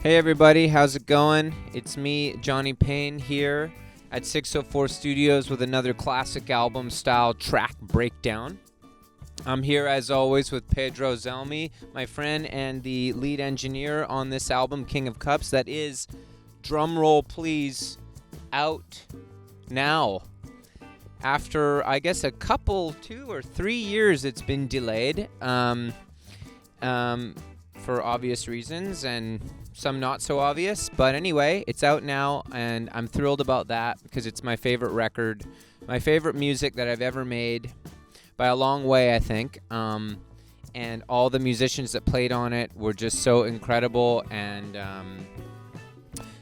Hey everybody, how's it going? It's me, Johnny Payne, here at 604 Studios with another classic album style track breakdown. I'm here as always with Pedro Zelmi, my friend and the lead engineer on this album, King of Cups, that is, drumroll please, out now. After, I guess, a couple, 2 or 3 years it's been delayed, for obvious reasons and some not so obvious, but anyway, it's out now and I'm thrilled about that because it's my favorite record, my favorite music that I've ever made by a long way, I think, and all the musicians that played on it were just so incredible, and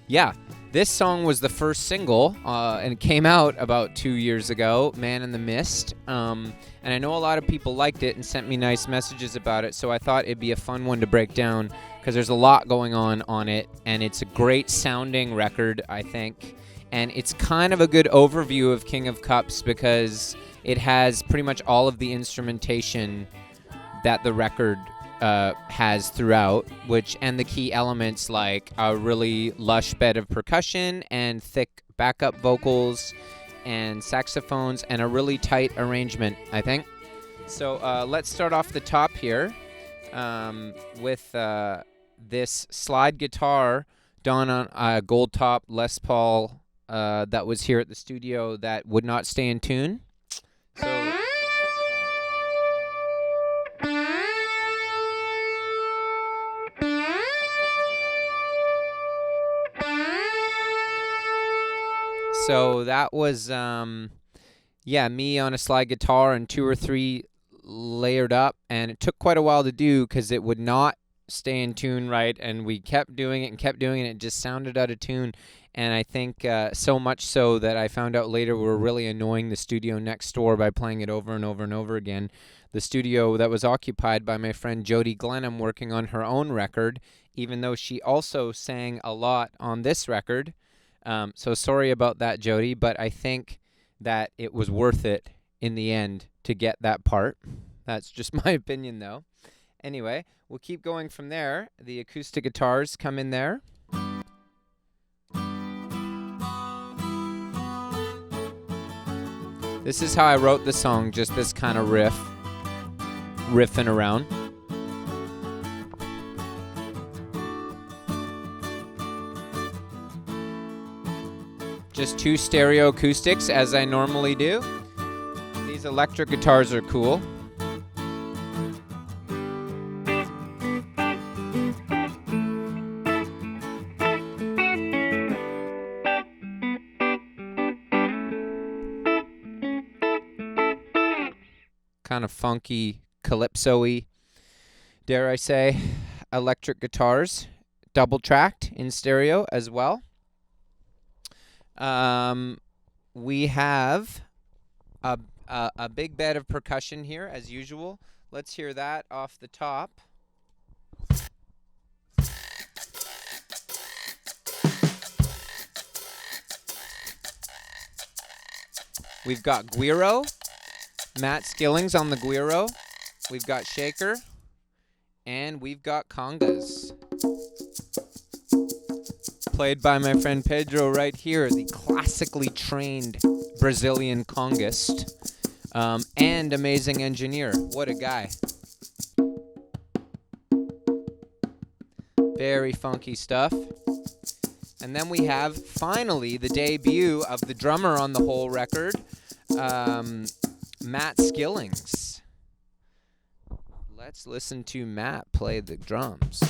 yeah, this song was the first single and it came out about 2 years ago, Man in the Mist, and I know a lot of people liked it and sent me nice messages about it, so I thought it'd be a fun one to break down because there's a lot going on it, and it's a great sounding record, I think, and it's kind of a good overview of King of Cups because it has pretty much all of the instrumentation that the record has throughout, and the key elements like a really lush bed of percussion and thick backup vocals and saxophones and a really tight arrangement, I think. So let's start off the top here with this slide guitar done on a gold top Les Paul that was here at the studio that would not stay in tune. So that was, me on a slide guitar and 2 or 3 layered up, and it took quite a while to do because it would not stay in tune right, and we kept doing it, and it just sounded out of tune, and I think so much so that I found out later we were really annoying the studio next door by playing it over and over and over again. The studio that was occupied by my friend Jody Glenham working on her own record, even though she also sang a lot on this record. So sorry about that, Jody, but I think that it was worth it in the end to get that part. That's just my opinion, though. Anyway, we'll keep going from there. The acoustic guitars come in there. This is how I wrote the song, just this kind of riffing around. Just 2 stereo acoustics, as I normally do. These electric guitars are cool. Kind of funky, calypso-y, dare I say, electric guitars. Double-tracked in stereo as well. We have a big bed of percussion here, as usual. Let's hear that off the top. We've got Guiro, Matt Skillings on the Guiro. We've got Shaker, and we've got congas, played by my friend Pedro right here, the classically trained Brazilian congist, and amazing engineer. What a guy. Very funky stuff. And then we have, finally, the debut of the drummer on the whole record, Matt Skillings. Let's listen to Matt play the drums.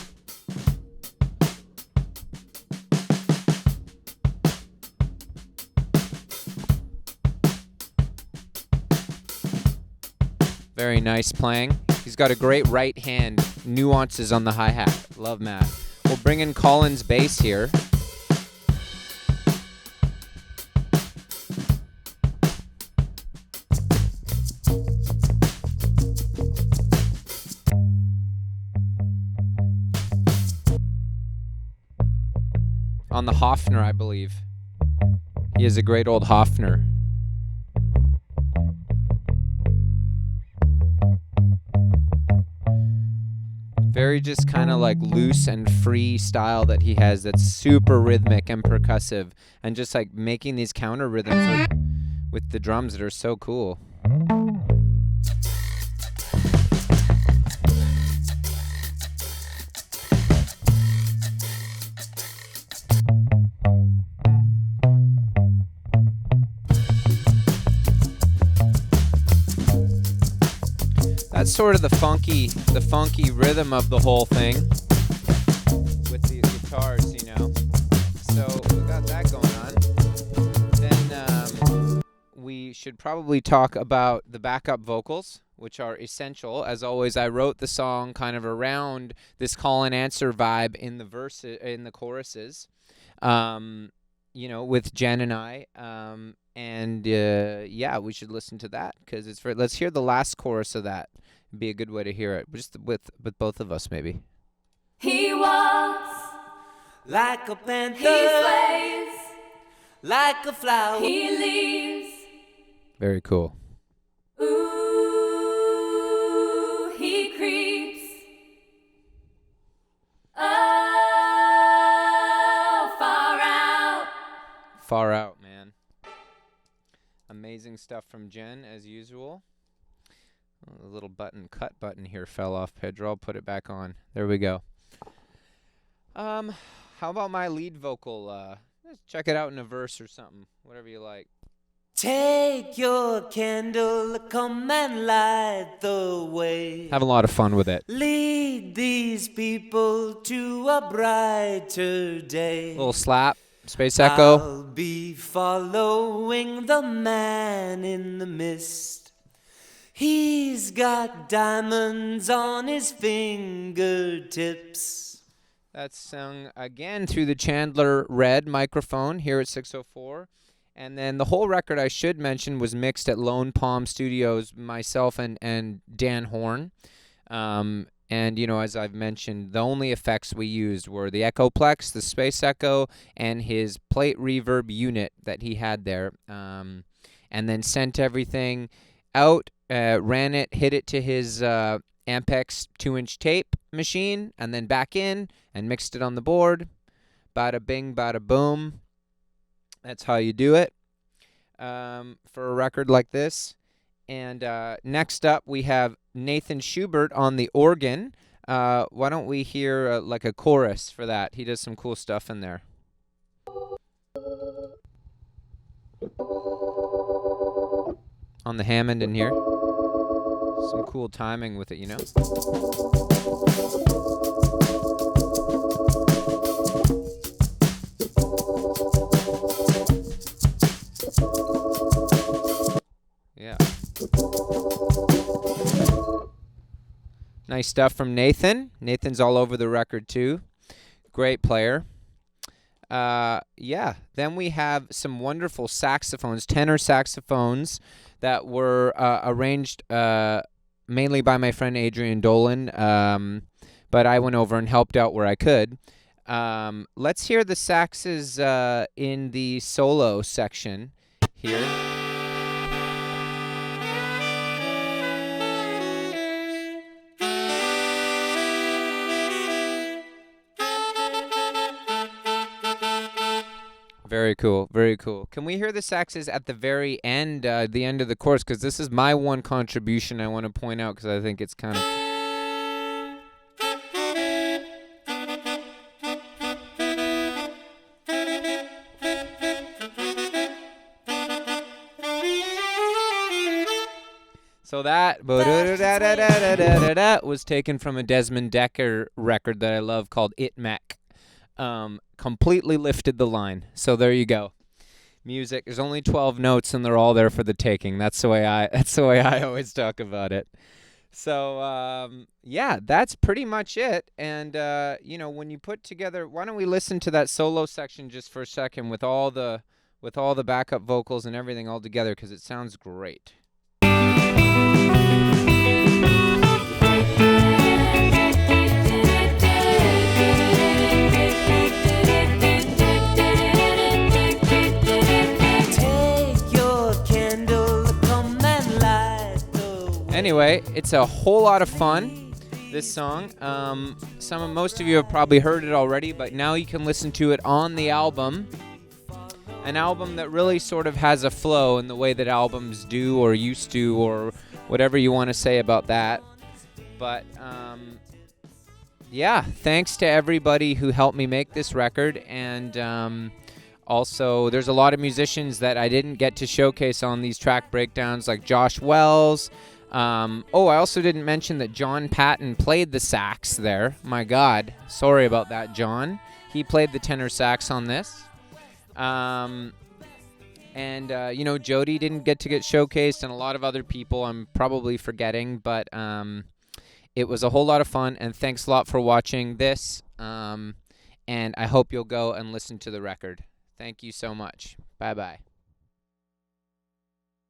Very nice playing. He's got a great right hand, nuances on the hi-hat. Love Matt. We'll bring in Colin's bass here. On the Hofner, I believe. He is a great old Hofner. Very just kind of like loose and free style that he has that's super rhythmic and percussive, and just like making these counter rhythms with the drums that are so cool. That's sort of the funky rhythm of the whole thing with these guitars, you know. So we got that going on. Then we should probably talk about the backup vocals, which are essential. As always, I wrote the song kind of around this call and answer vibe in the choruses, you know, with Jen and I. Yeah, we should listen to that because it's let's hear the last chorus of that. It'd be a good way to hear it, just with both of us maybe. He walks like a panther, he sways like a flower. he leaves. Very cool. Ooh, he creeps. Oh, far out. Far out, man. Amazing stuff from Jen as usual. Oh, the little cut button here fell off, Pedro. I'll put it back on. There we go. How about my lead vocal? Let's check it out in a verse or something. Whatever you like. Take your candle, come and light the way. Have a lot of fun with it. Lead these people to a brighter day. Little slap. Space echo. I'll be following the man in the mist. He's got diamonds on his fingertips. That's sung again through the Chandler Red microphone here at 604. And then the whole record, I should mention, was mixed at Lone Palm Studios, myself and Dan Horn. And, you know, as I've mentioned, the only effects we used were the Echoplex, the Space Echo, and his plate reverb unit that he had there. And then sent everything out, ran it, hit it to his Ampex 2-inch tape machine, and then back in and mixed it on the board. Bada bing, bada boom. That's how you do it for a record like this. And next up, we have Nathan Schubert on the organ. Why don't we hear like a chorus for that? He does some cool stuff in there. On the Hammond in here. Some cool timing with it, you know? Yeah. Nice stuff from Nathan. Nathan's all over the record too. Great player. Yeah. Then we have some wonderful saxophones, tenor saxophones that were arranged mainly by my friend Adrian Dolan, but I went over and helped out where I could. Let's hear the saxes in the solo section here. Very cool, very cool. Can we hear the saxes at the very end, the end of the chorus? Because this is my one contribution I want to point out because I think it's kind of... So that was taken from a Desmond Decker record that I love called It Mech. Completely lifted the line. So there you go. Music. There's only 12 notes, and they're all there for the taking. That's the way I always talk about it. So yeah, that's pretty much it. And you know, when you put together, why don't we listen to that solo section just for a second with all the backup vocals and everything all together because it sounds great. Anyway, it's a whole lot of fun. this song. Most of you have probably heard it already, but now you can listen to it on the album. An album that really sort of has a flow in the way that albums do or used to, or whatever you want to say about that. But yeah, thanks to everybody who helped me make this record. And also, there's a lot of musicians that I didn't get to showcase on these track breakdowns, like Josh Wells. I also didn't mention that John Patton played the sax there. My God, sorry about that, John. He played the tenor sax on this. Jody didn't get showcased, and a lot of other people I'm probably forgetting, but it was a whole lot of fun, and thanks a lot for watching this, and I hope you'll go and listen to the record. Thank you so much. Bye-bye.